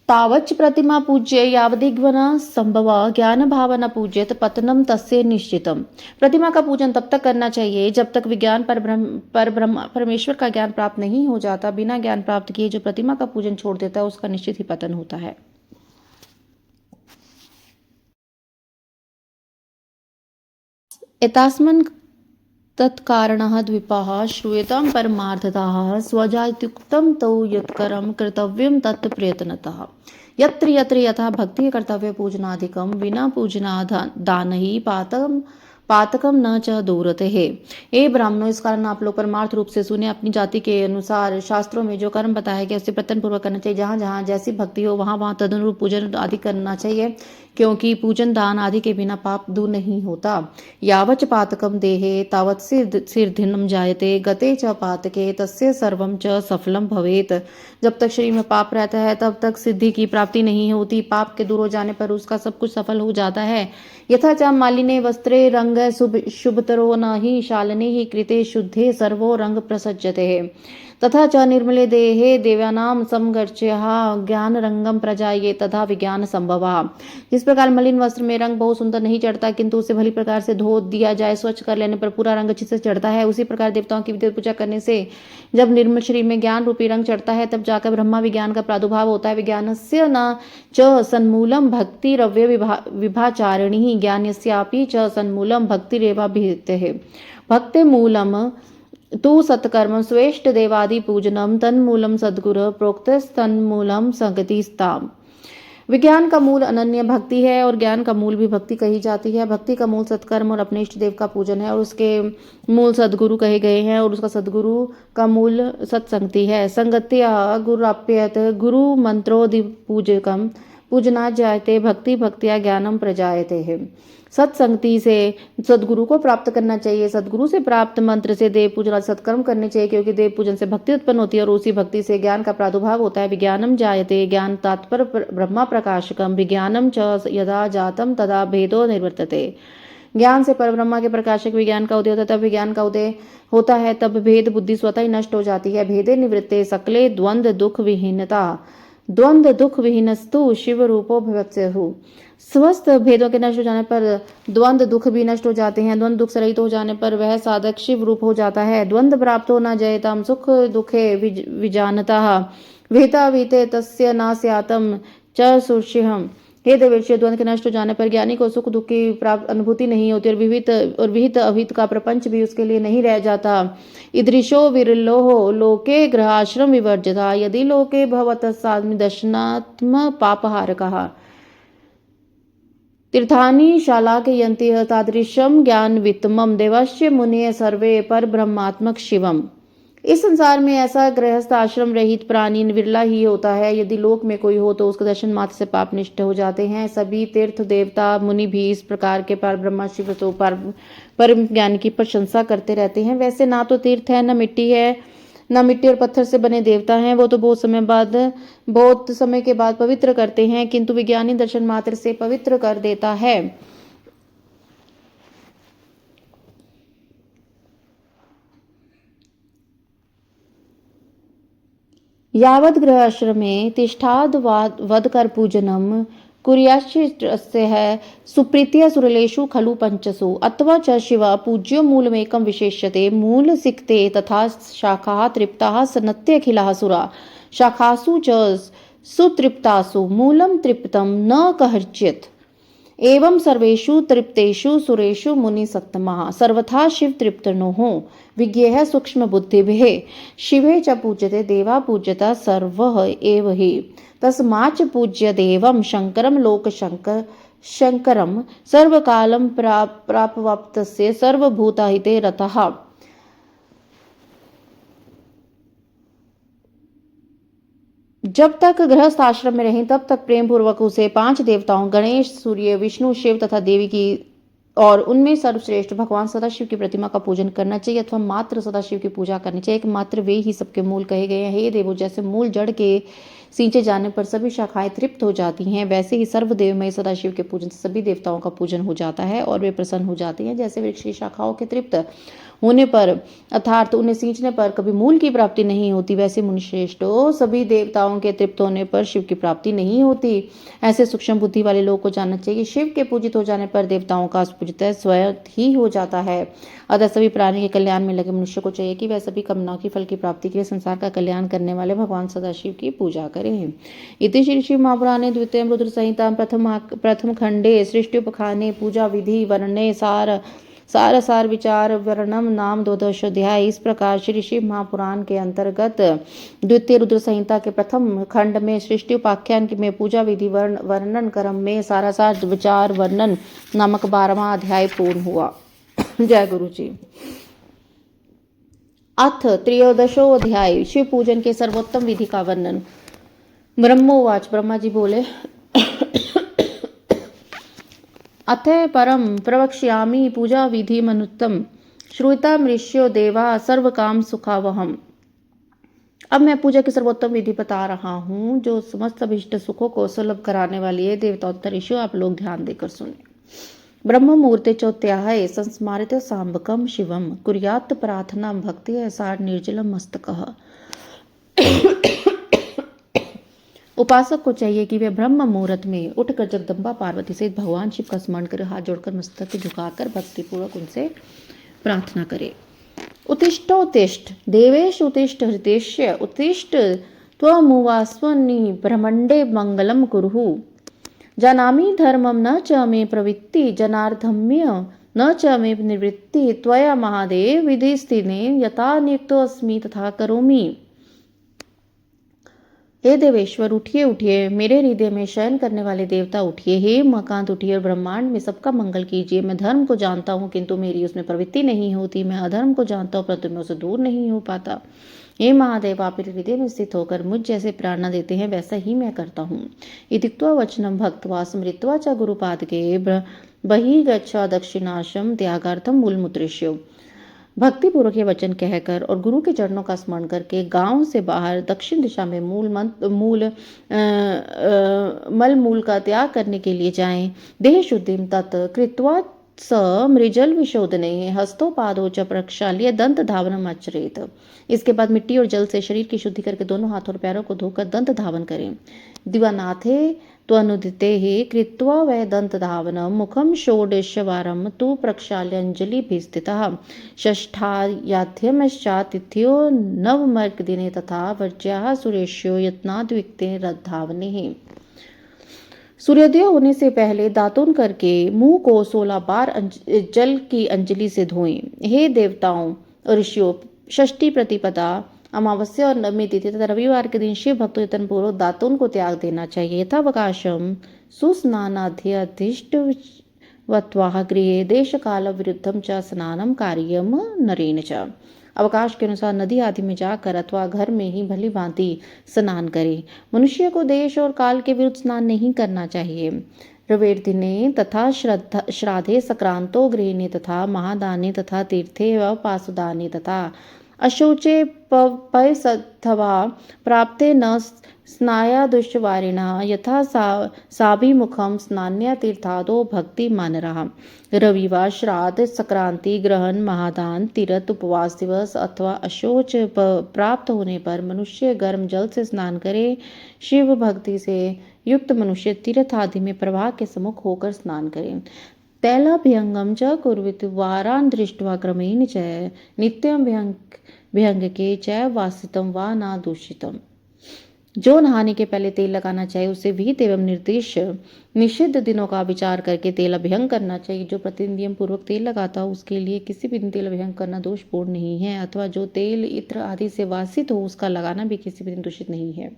तावच्च प्रतिमा पूज्य यावदिग्वन संभव ज्ञान भावना पूज्यत पतनम तस्य निश्चितम। प्रतिमा का पूजन तब तक करना चाहिए जब तक विज्ञान पर ब्रह्म परमेश्वर का ज्ञान प्राप्त नहीं हो जाता। बिना ज्ञान प्राप्त किए जो प्रतिमा का पूजन छोड़ देता है उसका निश्चित ही पतन होता है। एतास्मन् तत्कारणः द्विपाः श्रूयतां परमार्थतः स्वजात्युक्तं तौ यत्करं कर्तव्यं तत् प्रयत्नतः। यत्र यत्र यथा भक्ति कर्तव्य पूजनाधिकम विना पूजनादान ही पातकम न च दूरते है। ए ब्राह्मणों, इस कारण आप लोग परमार्थ रूप से सुने। अपनी जाति के अनुसार शास्त्रों में जो कर्म बताया गया उसे प्रयत्न पूर्वक करना चाहिए। जहाँ जहाँ जैसी भक्ति हो वहाँ वहाँ तदनुरूप पूजन आदि करना चाहिए, क्योंकि पूजन दान आदि के बिना पाप दूर नहीं होता। यावच पातकम देहे तावत् सिद्धिर्न जायते गते च पातके तस्य सर्वं च सफलम भवेत। जब तक शरीर में पाप रहता है तब तक सिद्धि की प्राप्ति नहीं होती। पाप के दूर हो जाने पर उसका सब कुछ सफल हो जाता है। यथा च मालिने वस्त्रे रंग शुभतरो न हि शालने ही कृते शुद्धे सर्वो रंग प्रसज्जते। तथा च निर्मले देहे देव्यानाम समगर्च्यः ज्ञान रंगम प्रजाये तथा विज्ञान संभवः। जिस प्रकार मलिन वस्त्र में रंग बहुत सुंदर नहीं चढ़ता, किंतु उसे भली प्रकार से धो दिया जाए, स्वच्छ कर लेने पर पूरा रंग अच्छे से चढ़ता है, उसी प्रकार देवताओं की विद्युत पूजा करने से जब निर्मल शरीर में ज्ञान रूपी रंग चढ़ता है तब जाकर ब्रह्मा विज्ञान का प्रादुर्भाव होता है। विज्ञानस्य न च सन्मूलम भक्तिरव्य विभाचारिणी ज्ञानस्यापि च सन्मूलम भक्तिरेवाभिहितेः। भक्ति मूलम तु सत्कर्म स्वेष्ट देवादि पूजनम तन्मूलम सद्गुरु प्रोक्तस्तन्मूलम संगतिस्ताम। विज्ञान का मूल अनन्य भक्ति है और ज्ञान का मूल भी भक्ति कही जाती है। भक्ति का मूल सत्कर्म और अपने इष्ट देव का पूजन है और उसके मूल सद्गुरु कहे गए हैं और उसका सद्गुरु का मूल सत्संगति है। संगत्या गुरुप्यत गुरु मंत्रोदि पूजकम पूजना जायते भक्ति भक्तिया ज्ञानम प्रजायते है। सत्संगति से सदगुरु को प्राप्त करना चाहिए। सदगुरु से प्राप्त मंत्र से देव पूजन सत्कर्म करने चाहिए, क्योंकि देव पूजन से भक्ति उत्पन्न होती है और उसी भक्ति से ज्ञान का प्रादुर्भाव होता है। विज्ञानम जायते ज्ञान तात्पर्य ब्रह्मा प्रकाशकम विज्ञानम च यदा जातम तदा भेदो निर्वर्तते। ज्ञान से परब्रह्मा के प्रकाशक विज्ञान का उदय होता है, तब विज्ञान का उदय होता है, तब भेद बुद्धि स्वतः ही नष्ट हो जाती है। भेदे निवृत्ते सकले द्वंद्व दुख विहीनता द्वंद्व दुख विहीनस्तु शिव रूपो भवत्स्यहु। समस्त भेदों के नष्ट हो जाने पर द्वंद्व दुख भी नष्ट हो जाते हैं। द्वंद्व दुख से रहित हो जाने पर वह साधक शिव रूप हो जाता है। द्वंद्व प्राप्त हो न जयताम सुख दुखे विजानता विहिता विहिते तस्य नास्यातम च सुशिहम। हे देवेश्वर, द्वंद्व के नष्ट हो जाने पर ज्ञानी को सुख दुख की प्राप्त अनुभूति नहीं होती और विहित अविहित का प्रपंच भी उसके लिए नहीं रह जाता। ईदृशो विरलोहो लोके ग्रहाश्रम विवर्जिता यदि लोके भवत साधि दर्शनात्म पापहारकः। तीर्थानि शालाकयन्ति तादृशं ज्ञान वित्तमं देवस्य मुनय सर्वे पर ब्रह्मात्मक शिवम। इस संसार में ऐसा गृहस्थ आश्रम रहित प्राणी विरला ही होता है। यदि लोक में कोई हो तो उसके दर्शन मात्र से पाप निष्ठ हो जाते हैं। सभी तीर्थ देवता मुनि भी इस प्रकार के पर ब्रह्मा शिव तो परम ज्ञान की प्रशंसा करते रहते हैं। वैसे ना तो तीर्थ है, न मिट्टी है, न मिट्टी और पत्थर से बने देवता हैं। वो तो बहुत समय के बाद पवित्र करते हैं, किंतु विज्ञानी दर्शन मात्र से पवित्र कर देता है। यावद् गृहाश्रमे तिष्ठाद् वदकर पूजनम कुर्याश्चित्रस्य सुप्रीत्या सुरलेषु खलु पंचसु अथवा च शिव पूज्यो मूलमेकं विशेष्यते मूलसिक्ते तथा शाखाः तृप्ताः सनत्यखिलाः सुरा शाखासु च सुतृप्तासु मूलं तृप्तं न कश्चित् एवं सर्वेषु तृप्तेषु सुरेषु मुनिसत्तमः सर्वथा शिव तृप्तनोः विज्ञेयः सूक्ष्म बुद्धिभिः शिवे च पूज्यते देवा पूज्यता सर्वः एव हि तस्माच्च पूज्य देवं शंकरं शंकरं सर्वकालं प्राप्तस्य सर्वभूताहिते रतः। जब तक गृहस्थ आश्रम में रहें तब तक प्रेम पूर्वक उसे 5 देवताओं गणेश, सूर्य, विष्णु, शिव तथा देवी की और उनमें सर्वश्रेष्ठ भगवान सदाशिव की प्रतिमा का पूजन करना चाहिए अथवा मात्र सदाशिव की पूजा करनी चाहिए। एकमात्र वे ही सबके मूल कहे गए हैं। हे देवो, जैसे मूल जड़ के सींचे जाने पर सभी शाखाएं तृप्त हो जाती हैं, वैसे ही सर्वदेवमय सदाशिव के पूजन से सभी देवताओं का पूजन हो जाता है और वे प्रसन्न हो जाते हैं। जैसे वृक्ष की शाखाओं के तृप्त होने पर अर्थात उन्हें सींचने पर कभी मूल की प्राप्ति नहीं होती, वैसे मुनिश्रेष्ठों सभी देवताओं के तृप्त होने पर शिव की प्राप्ति नहीं होती। ऐसे सूक्ष्म बुद्धि वाले लोग को जानना चाहिए कि शिव के पूजित हो जाने पर देवताओं का पूजित स्वयं ही हो जाता है। अतः सभी प्राणी के कल्याण में लगे मनुष्य को चाहिए कि वह सभी कामनाओं की फल की प्राप्ति के लिए संसार का कल्याण करने वाले भगवान सदाशिव की पूजा करें। इति श्री शिव महापुराणे द्वितीय रुद्र संहिता प्रथम खंडे सृष्टि पूजा विधि वर्णे सार विचार वर्णम नाम 12 अध्याय। इस प्रकार श्री शिव महापुराण के अंतर्गत द्वितीय रुद्र संहिता के प्रथम खंड में सृष्टि उपाख्यान में पूजा विधि वर्णन क्रम में सार विचार वर्णन नामक 12वां अध्याय पूर्ण हुआ। जय गुरु जी। अथ त्रयोदशो अध्याय शिव पूजन के सर्वोत्तम विधि का वर्णन। ब्रह्मोवाच, ब्रह्मा जी बोले, अतः परम प्रवक्ष्यामि पूजा विधि मनुत्तम श्रुता मृष्यो देवा सर्व काम सुखावहम। अब मैं पूजा की सर्वोत्तम विधि बता रहा हूँ जो समस्त अभिष्ट सुखों को सुलभ कराने वाली है। देवता ऋषि, आप लोग ध्यान देकर सुने। ब्रह्म मुहूर्ते चौत्याहे संस्मारित सांबकम शिवम कुर्यात् प्रार्थना भक्ति ऐसा निर्जलम मस्तकः। उपासक को चाहिए कि वे ब्रह्म मुहूर्त में उठकर जगदम्बा पार्वती सहित भगवान शिव का स्मरण कर हाथ जोड़कर मस्तक झुकाकर भक्तिपूर्वक उनसे प्रार्थना करे। उत्तिष्ठोत्तिष्ठ देवेश उत्तिष्ठ हृतेश्य उत्तिष्ठ त्वमुवास्वनि ब्रह्मण्डे मंगलम कुरुः। जानामि धर्मं न च मे प्रवृत्ति जनार्दम्य न च मे निवृत्ति त्वया महादेव विधिस्थिने यथा नियुक्तोऽस्मि तथा करोमि। हे देवेश्वर, उठिए उठिए, मेरे हृदय में शयन करने वाले देवता उठिए। हे उमाकांत उठिए और ब्रह्मांड में सबका मंगल कीजिए। मैं धर्म को जानता हूँ किंतु मेरी उसमें प्रवृत्ति नहीं होती। मैं अधर्म को जानता हूँ परंतु मैं उसे दूर नहीं हो पाता। हे महादेव, आप मेरे हृदय में स्थित होकर मुझ जैसे प्रेरणा देते हैं वैसा ही मैं करता हूँ। इत्युक्त्वा वचनं भक्त्वा स्मृत्वा च गुरुपादके बहिः गच्छ दक्षिणाश्रम त्यागार्थम मूलमुद्रेष्यो। भक्तिपूर्वक ये वचन कहकर और गुरु के चरणों का स्मरण करके गांव से बाहर दक्षिण दिशा में मल का त्याग करने के लिए जाएं। देह शुद्धिम तत् कृत्वा स मृजल विशोधने हस्तोपादो च प्रक्षाल्य दंत धावनम आचरेत। इसके बाद मिट्टी और जल से शरीर की शुद्धि करके दोनों हाथों और पैरों को धोकर दंत धावन करें। दिवानाथे त्वनुदिते ही कृत्वा वै दंत धावनम मुखम षोडशवारं तु प्रक्षाल्य अंजलिभिः स्थितः। षष्ठायाध्यमश्चातिथ्यो नवमर्कदिने तथा वर्ज्याः सुरेश्यो यत्नाद्विक्ते रद्धावने। सूर्योदय होने से पहले दातुन करके मुंह को 16 बार जल की अंजलि से धोएं। हे देवताओं और ऋषियों, षष्ठी प्रतिपदा अमावस्या और नवमी तिथि तथा रविवार के दिन शिव भक्तों यत्न पूर्वक दातुन को त्याग देना चाहिए। यथावकाशम सुस्नानाध्यधिष्ठवत्वाः गृहे देश काल विरुद्धम च स्नानम कार्यम नरेण च। अवकाश के अनुसार नदी आदि में जाकर अथवा घर में ही भली भांति स्नान करे। मनुष्य को देश और काल के विरुद्ध स्नान नहीं करना चाहिए। रवेर्दिने तथा श्राद्धे सक्रांतो गृहिणे तथा महादाने तथा तीर्थे व पासुदाने तथा अशौचे पयसथवा प्राप्ते न स्नाया दुष्वारिणः यथा साभिमुखम स्नान्या तीर्थादो भक्ति मानरः। रविवार, श्राद्ध, संक्रांति, ग्रहण, महादान, तीर्थ, उपवास दिवस अथवा अशौच प्राप्त होने पर मनुष्य गर्म जल से स्नान करे। शिव भक्ति से युक्त मनुष्य तीर्थ आदि में प्रवाह के सम्मुख होकर स्नान करे। तैलाभ्यंगम च कुर्वित वारान् दृष्ट्वा क्रमेण च नित्यं भ्यंगके च वासितं वा न दूषितम्। जो नहाने के पहले तेल लगाना चाहिए उसे विहित एवं निर्देश निषिद्ध दिनों का विचार करके तेल अभ्यंग करना चाहिए। जो प्रतिदिन नियम पूर्वक तेल लगाता हो उसके लिए किसी भी दिन तेल अभ्यंग करना दोषपूर्ण नहीं है, अथवा जो तेल इत्र आदि से वासित हो उसका लगाना भी किसी भी दिन दूषित नहीं है।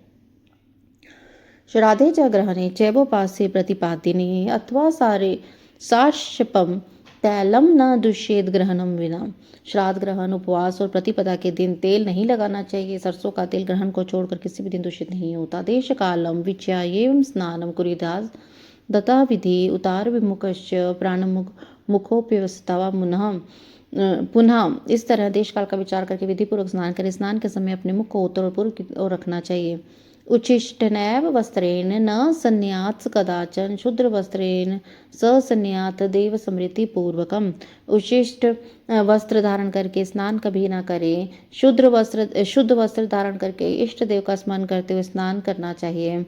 श्राद्धे च ग्रहणे चैवोपास्ये प्रतिपादिने अथवा सारे साक्ष्यपम तैलम न दुष्येद ग्रहणम विना। श्राद्ध ग्रहण, उपवास और प्रतिपदा के दिन तेल नहीं लगाना चाहिए। सरसों का तेल ग्रहण को छोड़कर किसी भी दिन दूषित नहीं होता। देश कालम विचायेव स्नानम कुरिदास दता विधि उतार विमुखश्च प्राणमुख मुखोप्यवस्था पुनः इस तरह देश काल का विचार करके विधि पूर्वक स्नान करें। स्नान के समय अपने मुख को उत्तर और पूर्व की ओर रखना चाहिए। उच्छिष्टनैव वस्त्रेण न संन्यात् कदाचन शूद्र वस्त्रेण ससंन्यात् देव स्मृति पूर्वकम। उच्छिष्ट वस्त्र धारण करके स्नान कभी न करें। शुद्ध वस्त्र धारण करके इष्ट देव का स्मरण करते हुए स्नान करना चाहिए।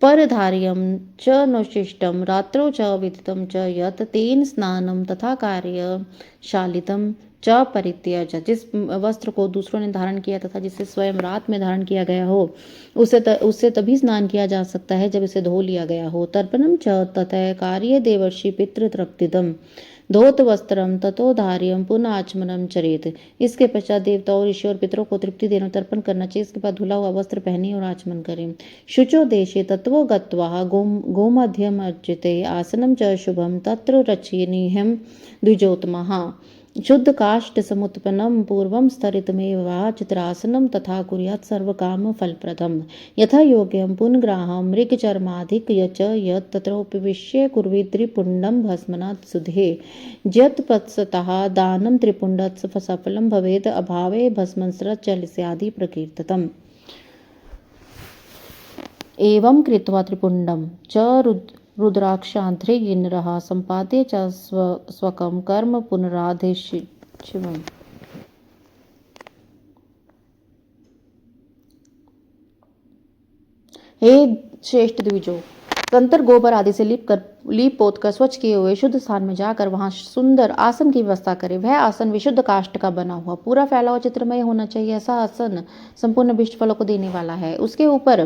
परधार्यं च नोशिष्टं रात्रौ च विदितं च यत् तेन स्नानं तथा कार्यशालितं च परित्यज। जिस वस्त्र को दूसरों ने धारण किया तथा जिसे स्वयं रात में धारण किया गया हो उससे तभी स्नान किया जा सकता है जब इसे धो लिया गया हो। तर्पणम च ततः कार्य देवर्षि पितृतृप्तिदम धोत वस्त्रम ततो धार्यम पुनः आचमनम चरेत। इसके पश्चात देवताओं ऋषि और पितरों को तृप्ति देना तर्पण करना चाहिए। इसके बाद धुला हुआ वस्त्र पहने और आचमन करें। शुचो देशे तत्वो गत्वा गोमध्यम अर्जिते आसनम च शुभम तत्र रचनीयं द्विजोत्तमः। शुद्ध काष्ठ समुत्पन्नम पूर्वं स्तरितमेव चित्रासनम तथा कुर्यात् सर्वकाम फलप्रदम। यथा योग्यं पुनग्राहं मृगचर्माधिक यच यत् तत्रोपविश्य कुर्वीत् त्रिपुण्डं भस्मनात् सुधे यत्पत्सतः दानं त्रिपुण्डस्य सफलं भवेत् अभावे भस्मंसरत् चलिस्यादि प्रकीर्तितम्। एवं कृत्वा त्रिपुण्डं च रुद्राक्षान्ध्रे गिन्नरः सम्पाद्य च स्वकं कर्म पुनराधिशिवम्। हे श्रेष्ठ द्विजों, कंतर गोबर आदि से लीप पोत कर स्वच्छ किए हुए शुद्ध स्थान में जाकर वहां सुंदर आसन की व्यवस्था करें। वह आसन विशुद्ध काष्ठ का बना हुआ पूरा फैला हुआ चित्रमय होना चाहिए। ऐसा आसन संपूर्ण अभीष्ट फलों को देने वाला है। उसके ऊपर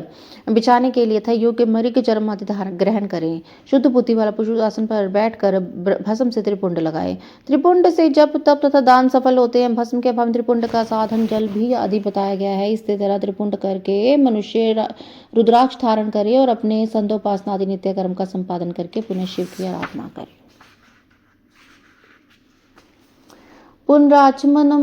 बिछाने के लिए था योग्य मृग चर्म आदि ग्रहण करें। शुद्ध बुद्धि वाला पुरुष आसन पर बैठकर भस्म से त्रिपुंड लगाए। त्रिपुंड से जब तप तथा दान सफल होते हैं। भस्म के अभाव में त्रिपुंड का साधन जल भी आदि बताया गया है। इस तरह त्रिपुंड करके मनुष्य रुद्राक्ष धारण करे और अपने संध्योपासना आदि नित्य कर्म का संपादन करके पुनः शिव की आराधना करे। पुनराचमनम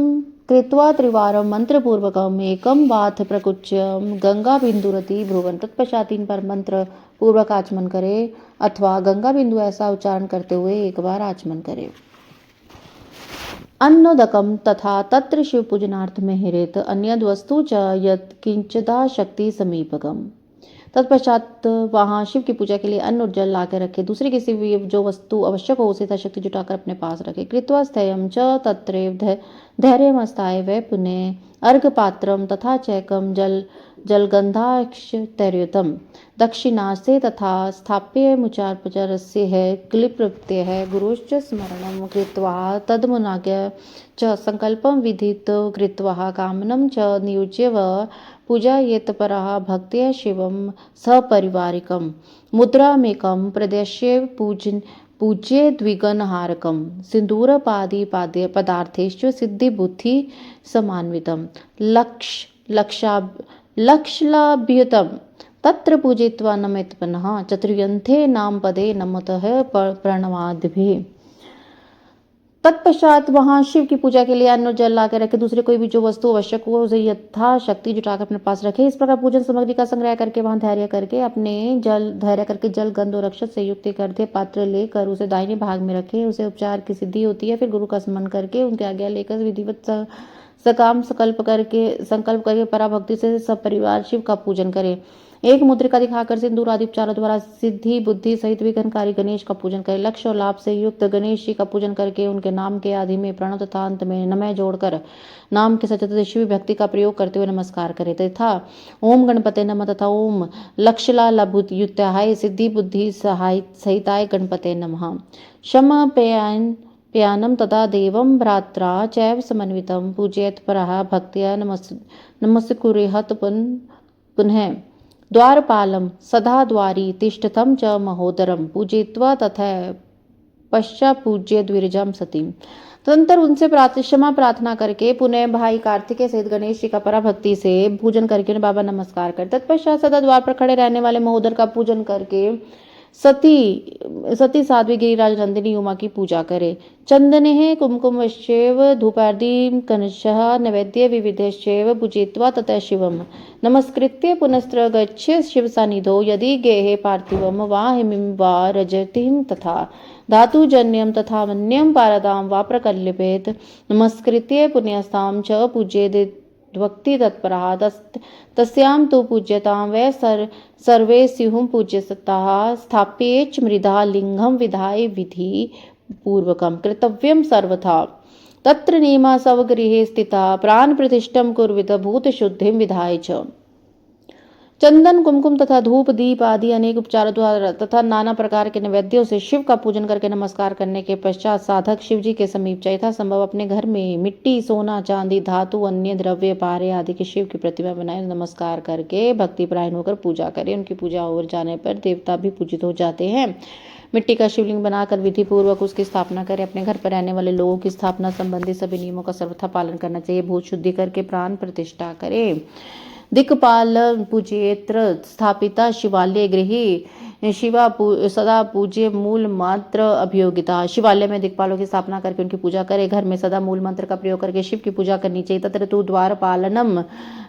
कृत्वा त्रिवारं मंत्रपूर्वकम् एकं वाथ प्रकुच्यं गंगा बिंदुरति भ्रुवन। तत्पश्चात 3 बार मंत्र पूर्वक आचमन करे अथवा गंगा बिंदु ऐसा उच्चारण करते हुए एक बार आचमन करे। अन्नोदकम तथा तत्र शिव पूजनार्थ में हिरेत अन्यद वस्तु च यत् किंचिदा शक्ति समीपकम। तत्पश्चात वहां शिव की पूजा के लिए अन्न और जल लाकर रखे। दूसरी किसी भी जो वस्तु आवश्यक हो उसे यथाशक्ति जुटाकर अपने पास रखे। कृत्वा स्थयं च तत्रैव धैर्यमस्ताय वै पुनः अर्घपात्रम तथा चैकम जलगंधाक्षतैर्युतम दक्षिणास्ते तथा स्थाप्य मुचारपचरस्य है क्लिप्रत्यय है गुरुश्च स्मरणं कृत्वा तदमुनाज्ञ च संकल्पं विधितो कृत्वा कामनं च नियुज्य पूजयेत्परः भक्त्या शिवं सपरिवारिकं मुद्रामेकं प्रदर्श्य पूज्ये द्विगणहारकं सिन्दूरपादि पदार्थेषु सिद्धिबुद्धि समान्वितं लक्ष्याभ्युतं तत्र पूजयित्वा नमेत पुनः चतुर्यन्थे नाम पदे नमतः प्रणवादिभिः। तत्पश्चात वहां शिव की पूजा के लिए अन्न और जल लाकर रखे। दूसरे कोई भी जो वस्तु आवश्यक हो उसे यथाशक्ति जुटाकर अपने पास रखे। इस प्रकार पूजन सामग्री का संग्रह करके वहां धैर्य करके जल गंध और अक्षत से युक्त एक अर्घ्य पात्र लेकर उसे दाहिने भाग में रखे। उसे उपचार की सिद्धि होती है। फिर गुरु का स्मरण करके उनके आज्ञा लेकर विधिवत संकल्प करके पराभक्ति से सब परिवार शिव का पूजन करे। एक मुद्रिका दिखाकर सिंदूर आदि उपचारों द्वारा सिद्धि बुद्धि सहित विघ्नकारी गणेश का पूजन करें। लक्ष्य और लाभ से युक्त गणेश जी का पूजन करके उनके नाम के आदि में प्रणव तथा अंत में नमः जोड़कर नाम के सचत शिव भक्ति का प्रयोग करते हुए नमस्कार करें तथा ओम गणपते नमः तथा ओम लक्षला लभुयुत्याय सिद्धि बुद्धि सहिताय गणपते नमः। शम प्यानम तदा देवं भ्रात्रा चैव समन्वितं पूजयेत् परः भक्त्या नमस्कुर्यात् पुनः द्वारपालं सदा द्वारी तिष्ठतं च महोदरं पूजयित्वा तथा पश्चापूज्येत् विरजां सतीम्। तदंतर उनसे क्षमा प्रार्थना करके पुनः भाई कार्तिकेय सहित गणेश जी का पराभक्ति से पूजन करके उन्हें बाबा नमस्कार कर तत्पश्चात सदा द्वार पर खड़े रहने वाले महोदर का पूजन करके सती साध्वी गिरिराज नंदिनी उमा की पूजा करे। चंदने कुमकुम वश्चैव धूपार्दी कनशः नैवेद्य विविधश्चैव पूजयित्वा ततः शिवम नमस्कृत्य पुनस्त्र गच्छेत् शिवसानिधौ यदि गेहे पार्थिवं वा हिमिं वा रजतिं तथा धातुजन्यं तथा मन्यं पारदां वा प्रकल्पेत नमस्कृत्य पुण्यस्तां च पूज्येत् भक्ति तत्परः तस्यां तु पूज्यतां वै सर्वे स्युः पूज्यसताः स्थाप्येच मृदा लिंगं विधाय विधि पूर्वकं कर्तव्यं सर्वथा तत्र नियमा स्वगृहे स्थिता प्राण प्रतिष्ठं कुर्वित भूत शुद्धिं विधाय च। चंदन कुमकुम तथा धूप दीप आदि अनेक उपचारों द्वारा तथा नाना प्रकार के नैवेद्यों से शिव का पूजन करके नमस्कार करने के पश्चात साधक शिव जी के समीप यथा संभव अपने घर में मिट्टी सोना चांदी धातु अन्य द्रव्य पारे आदि की शिव की प्रतिमा बनाए नमस्कार करके भक्ति परायण होकर पूजा करें। उनकी पूजा हो जाने पर देवता भी पूजित हो जाते हैं। मिट्टी का शिवलिंग बनाकर विधि पूर्वक उसकी स्थापना करें। अपने घर पर रहने वाले लोगों की स्थापना संबंधी सभी नियमों का सर्वथा पालन करना चाहिए। भूत शुद्धि करके प्राण प्रतिष्ठा करें। दिक्पाल पूजयेत्र स्थापिता शिवालय गृहे शिवा सदा पूज्य मूल मंत्र अभियोगिता। शिवालय में दिक्पालों की स्थापना करके उनकी पूजा करें। घर में सदा मूल मंत्र का प्रयोग करके शिव की पूजा करनी चाहिए। तत्र तु द्वारपालनम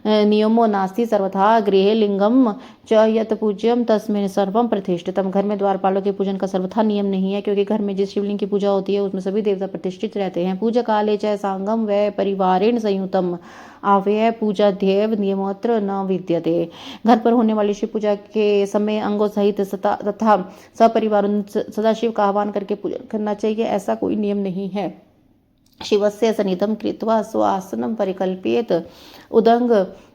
नियमो नास्ति सर्वथा गृहे लिंगम च यत पूज्यम तस्मिन् सर्वम प्रतिष्ठितम। घर में द्वारपालों के पूजन का सर्वथा नियम नहीं है, क्योंकि घर में जिस शिवलिंग की पूजा होती है उसमें सभी देवता प्रतिष्ठित रहते हैं। पूजा काले च सांगम व परिवारेण संयुतम आव्यय पूजा ध्येय नियमोत्र न विद्यते। घर पर होने वाली शिव पूजा के समय अंगों सहित तथा सपरिवार सदा शिव का आह्वान करके पूजन करना चाहिए, ऐसा कोई नियम नहीं है। शिवस्य सनिधं कृत्वा स्वासनं परिकल्पयेत् उदंग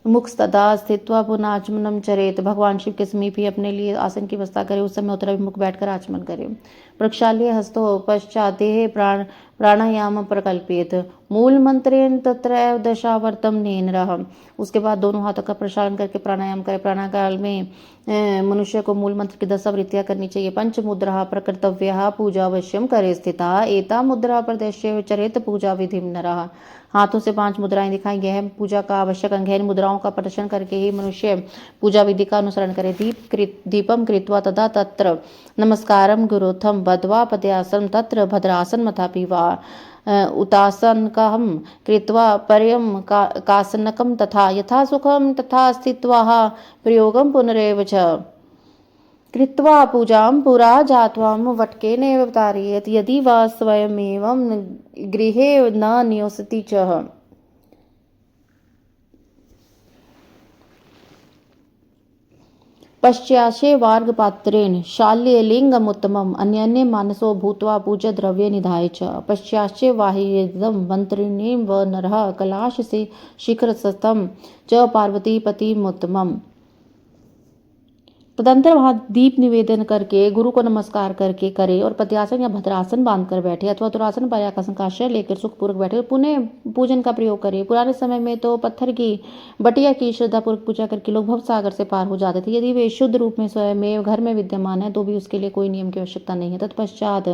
मुखस्तदा स्थित्वा पुनः आचमनम चरेत। भगवान शिव के समीप ही अपने लिए आसन की व्यवस्था करें। उस समय उत्तराभिमुख बैठकर आचमन करें। प्रक्षाल्य हस्तो पश्चात देहे प्राणायाम प्रकल्पयेत् मूल मंत्रेण तत्रैव दशावर्तम नेनरः। उसके बाद दोनों हाथों का प्रक्षालन करके प्राणायाम करें। प्राणायाम काल में मनुष्य को मूल मंत्र की 10 आवृत्तियां करनी चाहिए। पंच मुद्रा प्रकर्तव्या पूजा अवश्यम करे स्थिता एता मुद्रा प्रदर्श्य चरित पूजा विधि नरः। हाथों से 5 मुद्राएं दिखाई गई है, पूजा का आवश्यक अंग है। इन मुद्राओं का प्रदर्शन करके ही मनुष्य पूजा विधि का अनुसरण करे। दीपम कृत्वा तदा तत्र नमस्कारम गुरोथम बद्वा पद्यासनं तत्र भद्रासन मथापि वा उतासनकं कृत्वा पर्यं कासनकं तथा यथा सुखं तथा स्थित्वा प्रयोगं पुनरेव च कृत्वा पूजां पुरा जात्वां वटकेनैव तारयेत् यदि वा स्वयमेव गृहे न निवसति च। पश्चाशे वार्गपात्रेण शाल्यलिंगमुत्तमम् अन्यन्य मानसो भूत्वा पूज्य द्रव्य निधाय च। पश्चाशे वाह्येदं मंत्रिणीं व नरः कलाश से शिखरस्थं च पार्वतीपतिमुत्तमम्। तदंतर वहां दीप निवेदन करके गुरु को नमस्कार करके करे और पद्यासन या भद्रासन बांधकर बैठे अथवा तुरासन पर्याकासन का आश्रय लेकर सुखपूर्वक बैठे। पुनः पूजन का प्रयोग करे। पुराने समय में तो पत्थर की बटिया की श्रद्धापूर्वक पूजा करके लोग भवसागर से पार हो जाते थे। यदि वे शुद्ध रूप में स्वयं घर में विद्यमान है तो भी उसके लिए कोई नियम की आवश्यकता नहीं है। तत्पश्चात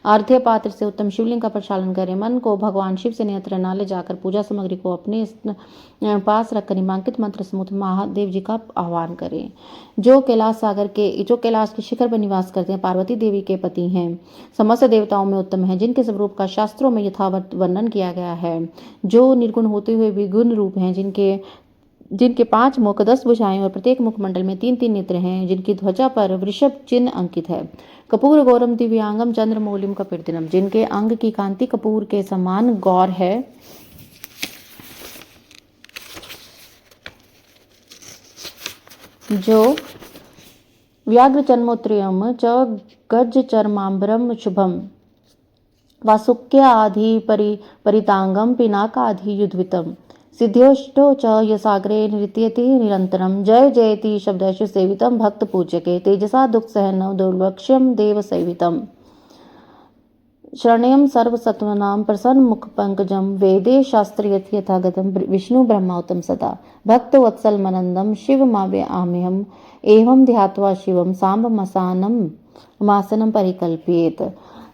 आर्ध्य पात्र से उत्तम शिवलिंग का प्रक्षालन करें। मन को भगवान शिव से नेत्र न ले जाकर पूजा सामग्री को अपने पास रखकर नामांकित मंत्र समूह महादेव जी का आह्वान करें, जो कैलाश के शिखर पर निवास करते हैं, पार्वती देवी के पति हैं, समस्त देवताओं में उत्तम हैं, जिनके स्वरूप का शास्त्रों में यथावत वर्णन किया गया है, जो निर्गुण होते हुए भी गुण रूप हैं, जिनके 5 मुख 10 भुजाएं और प्रत्येक मुखमंडल में 3-3 नेत्र हैं, जिनकी ध्वजा पर वृषभ चिन्ह अंकित है। कपूर गौरम दिव्यांगम चंद्रमौलिम कपिर्दिनम, जिनके अंग की कांति कपूर के समान गौर है। जो व्याघ्रचर्मोत्रियम च गजचर्माम्बरम शुभम वासुक्याधि परितांगम पिनाकाधि युद्वितम सिद्ध्योष्टो च यसाग्रे नृत्यति निरंतरम जय जयति शब्देषु सेवितम भक्त पूज्यके तेजसा दुख सहनव दुर्लक्ष्यम देव सेवितम शरण्यम सर्वसत्वनां प्रसन्न मुख पंकजम वेदे शास्त्रे यथागतम विष्णु ब्रह्मोत्तम सदा भक्त वत्सल मनंदम शिव माव्य आम्यहम एवं ध्यात्वा शिवम सांब मसानम मासनम परिकल्पित।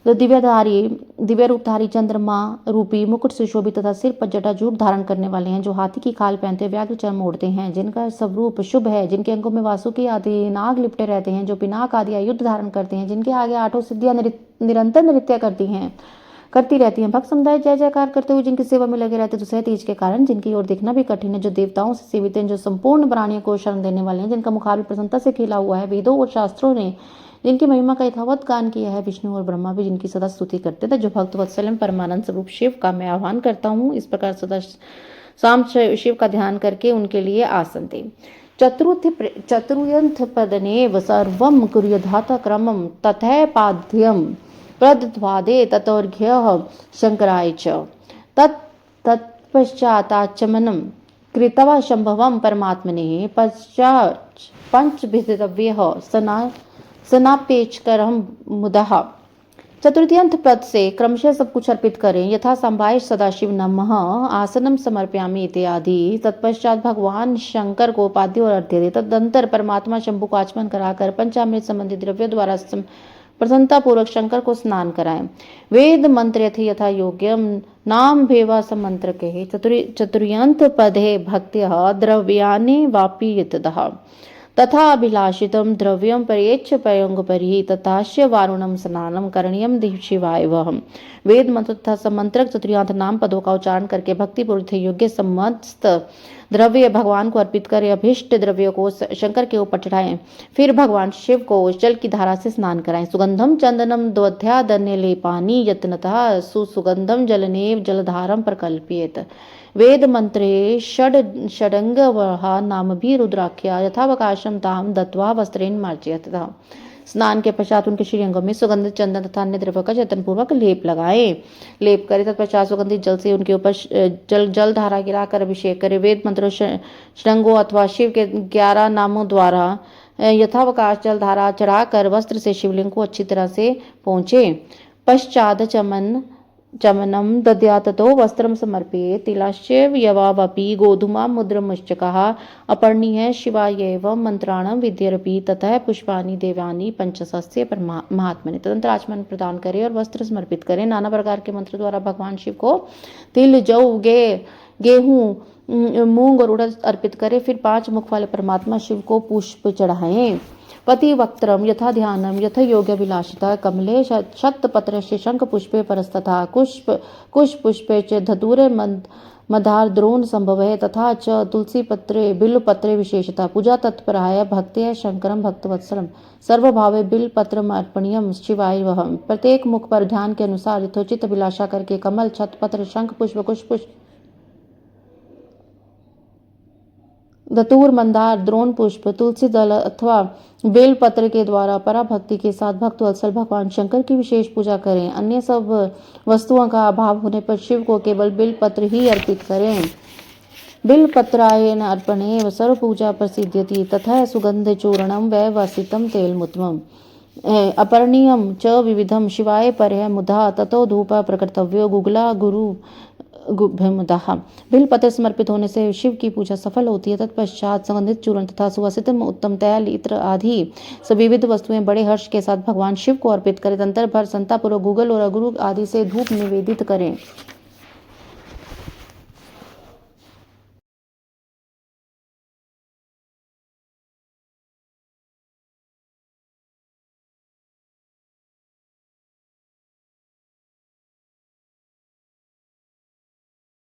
तो दिव्य रूपधारी चंद्रमा रूपी मुकुट सुशोभित तथा सिर पर जटाजूट धारण करने वाले हैं, जो हाथी की खाल पहनते व्याघ्र चर्म ओढ़ते हैं, जिनका स्वरूप शुभ है, जिनके अंगों में वासुकी आदि नाग लिपटे रहते हैं, जो पिनाक आदि आयुध धारण करते हैं, जिनके आगे आठों सिद्धियां निरंतर नृत्य करती रहती हैं, भक्त समुदाय जय जयकार करते हुए जिनकी सेवा में लगे रहते हैं, दूसरे तेज के कारण जिनकी ओर देखना भी कठिन है, जो देवताओं से सेवित हैं, जो संपूर्ण प्राणियों को शरण देने वाले हैं, जिनका मुखारविंद प्रसन्नता से खिला हुआ है, वेदों और शास्त्रों ने जिनकी महिमा का यथावत गान किया है, विष्णु और ब्रह्मा भी जिनकी सदा स्तुति करते थे, जो भक्त वत्सल परमानंद स्वरूप शिव का मैं आह्वान करता हूँ। इस प्रकार सदा शाम शिव का ध्यान करके उनके लिए आसन दे। चतुर्यंथ पदनेव सर्वम कुर्यधाता क्रमम तथै पाद्यम प्रद्वादे ततोर्घ्यः शंकराय च तत्पश्चाताचमनम कृतवा शंभवम परमात्मने पश्चात् पंचभितव्यः सनापेचकरम मुदः। चतुर्थ्यंत पद से क्रमशः सब कुछ अर्पित करें, यथा संभाय सदाशिव नमः आसनम समर्पयामि इत्यादि। तत्पश्चात भगवान शंकर को पाद्य और अर्घ्य दे। तदंतर परमात्मा शंभु को आचमन कराकर पंचामृत संबंधित द्रव्य द्वारा प्रसन्नता पूर्वक शंकर को स्नान कराएं। वेद मंत्र यथा योग्यम नाम भेवा समंत्र के चतुर्यंत पदे भक्त्या द्रव्यानि वापि यतदः तथा अभिलाषितं द्रव्यं परेच्छ पयोंगपरि तथास्य वारुणम स्नानम करणीयम शिवाय वहम। वेद मंत्र तथा समंत्रक चतुर्यांत नाम पदों का उच्चारण करके भक्ति पूर्वक योग्य समस्त द्रव्य भगवान को अर्पित कर अभिष्ट द्रव्यों को शंकर के ऊपर चढ़ाएं। फिर भगवान शिव को जल की धारा से स्नान कराएं। सुगंधम चंदनम द्वध्यादन्य लेपानी यत्नतः सुसुगंधम जलनेव जलधारम प्रकल्पयेत। वेद मंत्रे षडंग नाम भी रुद्राख्या यथावकाशम ताम दत्वा वस्त्रेण मार्जयत। स्नान के पश्चात उनके श्रीअंगों में सुगंधित चंदन तथा अन्य द्रव्यों का जतन पूर्वक लेप लगाएं। लेप करें तत्पश्चात सुगंधित जल से उनके ऊपर जल धारा गिराकर अभिषेक करें। वेद मंत्रों षडंगों अथवा शिव के 11 नामों द्वारा यथावकाश जल धारा चढ़ाकर वस्त्र से शिवलिंग को अच्छी तरह से पहुंचे। पश्चात चमनम दद्या ततो वस्त्रम समर्पयेत्। तिलाश्च यवावपि गोधूमा मुद्रमुश्चकः अपर्णीय शिवायैव मंत्राणं विद्यरपि ततः पुष्पाणि देवानि पंचसस्य महात्मने। तदंतर आचमन प्रदान करें और वस्त्र समर्पित करें। नाना प्रकार के मंत्र द्वारा भगवान शिव को तिल जौ गेहूं मूंग और उड़द अर्पित करें। फिर 5 मुख वाले परमात्मा शिव को पुष्प चढ़ाएं। पतिवक्त्रम यथा ध्यानम यथा योग्य विलासिता कमले शतपत्र शंख पुष्पे परस्तथा कुश पुष्पे च धतूरे मदार द्रोण संभव तथा च तुलसी पत्रे बिल्व पत्रे विशेषता। पूजा तत्पराय भक्त्या शंकरम भक्तवत्सलम सर्वभावे बिल्व पत्र अर्पणीयम शिवाय वहम। प्रत्येक मुख पर ध्यान के अनुसार यथोचित अभिलाषा करके कमल छतपत्र शंख पुष्प कुश पुष्प धतूर मंदार द्रोण पुष्प तुलसी दल अथवा बेल पत्र के द्वारा पराभक्ति के साथ भक्त वत्सल भगवान शंकर की विशेष पूजा करें। अन्य सब वस्तुओं का अभाव होने पर शिव को केवल बेल पत्र ही अर्पित करें। बिल पत्रायन अर्पणे सर्व पूजा प्रसिद्ध्यति तथा सुगंध चूर्णम वैवसितम तेलमुत्तमम् अपर्णीयम च विविधम शिवाय परह मुधा ततो धूप प्रकर्तव्यो गुगला गुरु गुभ्यमुदाह। बिल पत्र समर्पित होने से शिव की पूजा सफल होती है। तत्पश्चात सुगंधित चूर्ण तथा सुवासित उत्तम तैल इत्र आदि सभी विविध वस्तुएं बड़े हर्ष के साथ भगवान शिव को अर्पित करें। तंत्र भर संतापूर्वक गूगल और अगुरु आदि से धूप निवेदित करें।